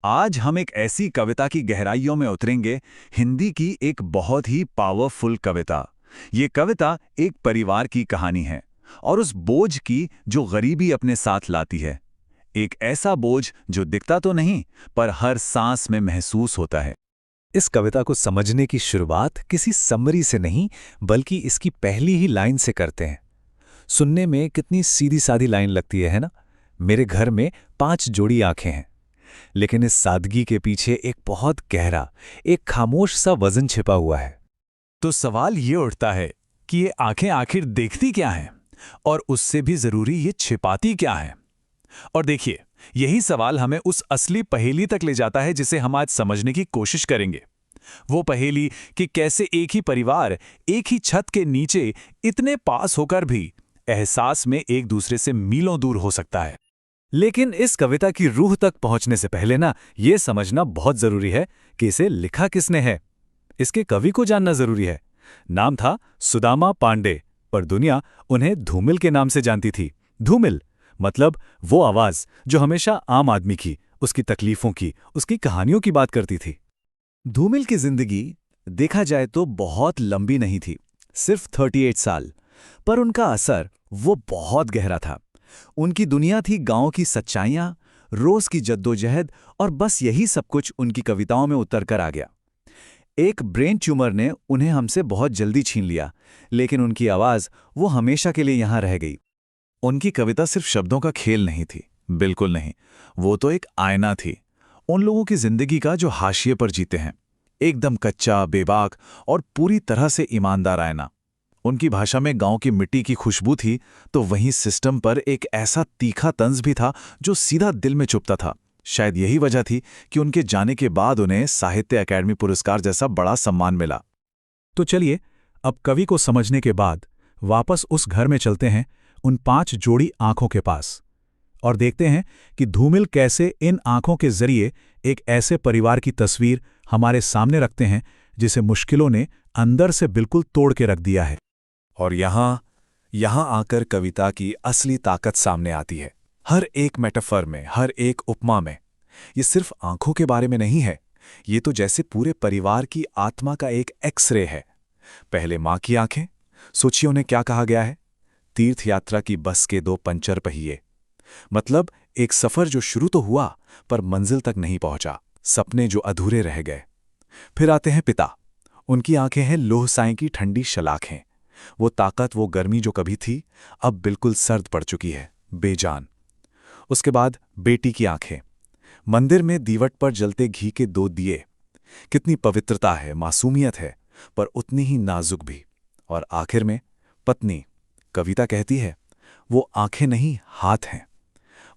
आज हम एक ऐसी कविता की गहराइयों में उतरेंगे, हिंदी की एक बहुत ही पावरफुल कविता। ये कविता एक परिवार की कहानी है और उस बोझ की जो गरीबी अपने साथ लाती है। एक ऐसा बोझ जो दिखता तो नहीं, पर हर सांस में महसूस होता है। इस कविता को समझने की शुरुआत किसी समरी से नहीं, बल्कि इसकी पहली ही लाइन से करते हैं। सुनने में कितनी सीधी सादी लाइन लगती है ना? मेरे घर में 5 जोड़ी आंखें हैं। लेकिन इस सादगी के पीछे एक बहुत गहरा, एक खामोश सा वजन छिपा हुआ है। तो सवाल ये उठता है कि ये आंखें आखिर देखती क्या हैं और उससे भी जरूरी ये छिपाती क्या हैं। और देखिए, यही सवाल हमें उस असली पहेली तक ले जाता है जिसे हम आज समझने की कोशिश करेंगे। वो पहेली कि कैसे एक ही परिवार, एक ही छत के नीचे इतने पास होकर भी एहसास में एक दूसरे से मीलों दूर हो सकता है। लेकिन इस कविता की रूह तक पहुंचने से पहले ना, ये समझना बहुत जरूरी है कि इसे लिखा किसने है। इसके कवि को जानना जरूरी है। नाम था सुदामा पांडे, पर दुनिया उन्हें धूमिल के नाम से जानती थी। धूमिल मतलब वो आवाज जो हमेशा आम आदमी की, उसकी तकलीफों की, उसकी कहानियों की बात करती थी। धूमिल की जिंदगी देखा जाए तो बहुत लंबी नहीं थी, सिर्फ 38 साल, पर उनका असर वो बहुत गहरा था। उनकी दुनिया थी गांव की सच्चाइयां, रोज की जद्दोजहद, और बस यही सब कुछ उनकी कविताओं में उतर कर आ गया। एक ब्रेन ट्यूमर ने उन्हें हमसे बहुत जल्दी छीन लिया, लेकिन उनकी आवाज वो हमेशा के लिए यहां रह गई। उनकी कविता सिर्फ शब्दों का खेल नहीं थी, बिल्कुल नहीं। वो तो एक आईना थी, उन लोगों की जिंदगी का जो हाशिए पर जीते हैं। एकदम कच्चा, बेबाक और पूरी तरह से ईमानदार आईना। उनकी भाषा में गांव की मिट्टी की खुशबू थी, तो वहीं सिस्टम पर एक ऐसा तीखा तंज भी था जो सीधा दिल में चुभता था। शायद यही वजह थी कि उनके जाने के बाद उन्हें साहित्य अकादमी पुरस्कार जैसा बड़ा सम्मान मिला। तो चलिए, अब कवि को समझने के बाद वापस उस घर में चलते हैं, उन 5 जोड़ी आंखों के पास, और देखते हैं कि धूमिल कैसे इन आंखों के जरिए एक ऐसे परिवार की तस्वीर हमारे सामने रखते हैं जिसे मुश्किलों ने अंदर से बिल्कुल तोड़ के रख दिया है। और यहां आकर कविता की असली ताकत सामने आती है। हर एक मेटाफर में, हर एक उपमा में। ये सिर्फ आंखों के बारे में नहीं है, ये तो जैसे पूरे परिवार की आत्मा का एक एक्सरे है। पहले मां की आंखें, सोचिए उन्हें क्या कहा गया है। तीर्थ यात्रा की बस के 2 पंचर पहिए। मतलब एक सफर जो शुरू तो हुआ, पर मंजिल तक नहीं पहुंचा, सपने जो अधूरे रह गए। फिर आते हैं पिता। उनकी आंखें हैं लोह साई की ठंडी शलाखें। वो ताकत, वो गर्मी जो कभी थी, अब बिल्कुल सर्द पड़ चुकी है, बेजान। उसके बाद बेटी की आंखें। मंदिर में दीवट पर जलते घी के 2 दिए। कितनी पवित्रता है, मासूमियत है, पर उतनी ही नाजुक भी। और आखिर में पत्नी। कविता कहती है, वो आंखें नहीं, हाथ हैं।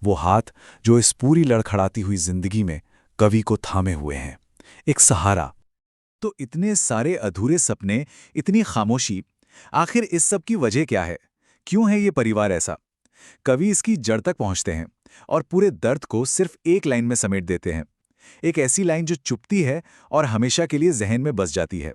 वो हाथ जो इस पूरी लड़खड़ाती हुई जिंदगी में कवि को थामे हुए हैं, एक सहारा। तो इतने सारे अधूरे सपने, इतनी खामोशी, आखिर इस सब की वजह क्या है? क्यों है ये परिवार ऐसा? कवि इसकी जड़ तक पहुंचते हैं और पूरे दर्द को सिर्फ एक लाइन में समेट देते हैं। एक ऐसी लाइन जो चुभती है और हमेशा के लिए जहन में बस जाती है।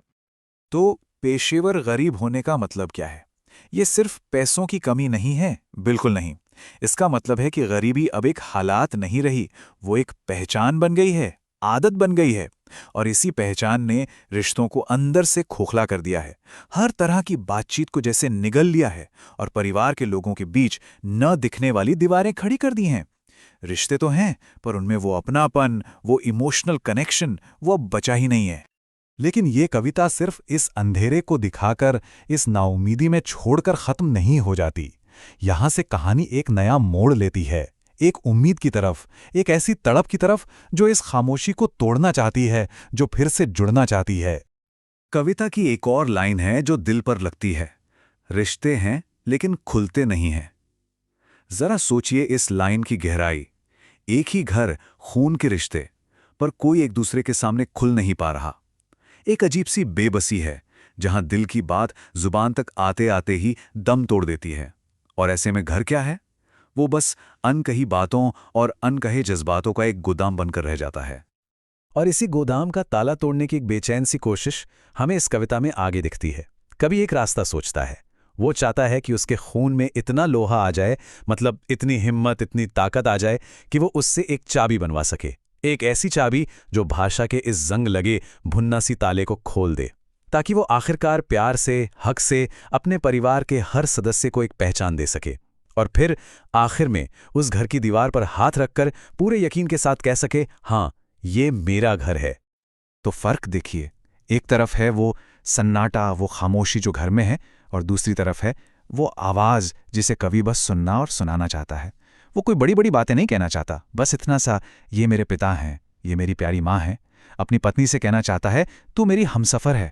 तो पेशेवर गरीब होने का मतलब क्या है? ये सिर्फ पैसों की कमी नहीं है, बिल्कुल नहीं। इसका मतलब है कि गरीबी अब एक हालात नहीं रही, वो एक पहचान बन गई है, आदत बन गई है। और इसी पहचान ने रिश्तों को अंदर से खोखला कर दिया है। हर तरह की बातचीत को जैसे निगल लिया है और परिवार के लोगों के बीच न दिखने वाली दीवारें खड़ी कर दी हैं। रिश्ते तो हैं, पर उनमें वो अपनापन, वो इमोशनल कनेक्शन, वो अब बचा ही नहीं है। लेकिन ये कविता सिर्फ इस अंधेरे को दिखाकर, इस नाउमीदी में छोड़कर खत्म नहीं हो जाती। यहां से कहानी एक नया मोड़ लेती है, एक उम्मीद की तरफ, एक ऐसी तड़प की तरफ जो इस खामोशी को तोड़ना चाहती है, जो फिर से जुड़ना चाहती है। कविता की एक और लाइन है जो दिल पर लगती है। रिश्ते हैं लेकिन खुलते नहीं हैं। जरा सोचिए इस लाइन की गहराई। एक ही घर, खून के रिश्ते, पर कोई एक दूसरे के सामने खुल नहीं पा रहा। एक अजीब सी बेबसी है, जहां दिल की बात जुबान तक आते आते ही दम तोड़ देती है। और ऐसे में घर क्या है? वो बस अनकही बातों और अनकहे जज्बातों का एक गोदाम बनकर रह जाता है। और इसी गोदाम का ताला तोड़ने की एक बेचैन सी कोशिश हमें इस कविता में आगे दिखती है। कभी एक रास्ता सोचता है, वो चाहता है कि उसके खून में इतना लोहा आ जाए, मतलब इतनी हिम्मत, इतनी ताकत आ जाए कि वो उससे एक चाबी बनवा सके, एक ऐसी चाबी जो भाषा के इस जंग लगे भुन्ना सी ताले को खोल दे, ताकि वो आखिरकार प्यार से, हक से अपने परिवार के हर सदस्य को एक पहचान दे सके, और फिर आखिर में उस घर की दीवार पर हाथ रखकर पूरे यकीन के साथ कह सके, हाँ, ये मेरा घर है। तो फर्क देखिए, एक तरफ है वो सन्नाटा, वो खामोशी जो घर में है, और दूसरी तरफ है वो आवाज़ जिसे कवि बस सुनना और सुनाना चाहता है। वो कोई बड़ी बड़ी बातें नहीं कहना चाहता, बस इतना सा, ये मेरे पिता हैं, ये मेरी प्यारी माँ है। अपनी पत्नी से कहना चाहता है, तू मेरी हमसफ़र है।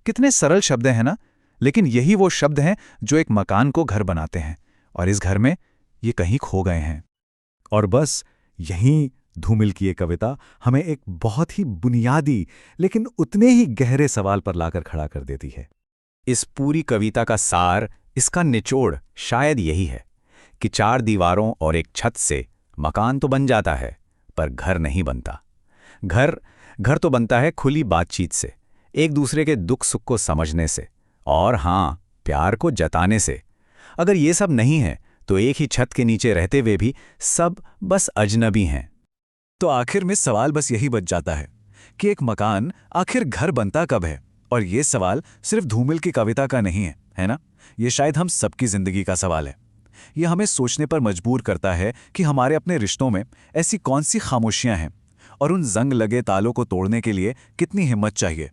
कितने सरल शब्द हैं ना, लेकिन यही वो शब्द हैं जो एक मकान को घर बनाते हैं, और इस घर में ये कहीं खो गए हैं। और बस यहीं धूमिल की ये कविता हमें एक बहुत ही बुनियादी लेकिन उतने ही गहरे सवाल पर लाकर खड़ा कर देती है। इस पूरी कविता का सार, इसका निचोड़ शायद यही है कि 4 दीवारों और एक छत से मकान तो बन जाता है, पर घर नहीं बनता। घर तो बनता है खुली बातचीत से, एक दूसरे के दुख सुख को समझने से, और हाँ, प्यार को जताने से। अगर ये सब नहीं है तो एक ही छत के नीचे रहते हुए भी सब बस अजनबी हैं। तो आखिर में सवाल बस यही बच जाता है कि एक मकान आखिर घर बनता कब है। और ये सवाल सिर्फ धूमिल की कविता का नहीं है ना? ये शायद हम सबकी जिंदगी का सवाल है। ये हमें सोचने पर मजबूर करता है कि हमारे अपने रिश्तों में ऐसी कौन सी खामोशियां हैं, और उन जंग लगे तालों को तोड़ने के लिए कितनी हिम्मत चाहिए।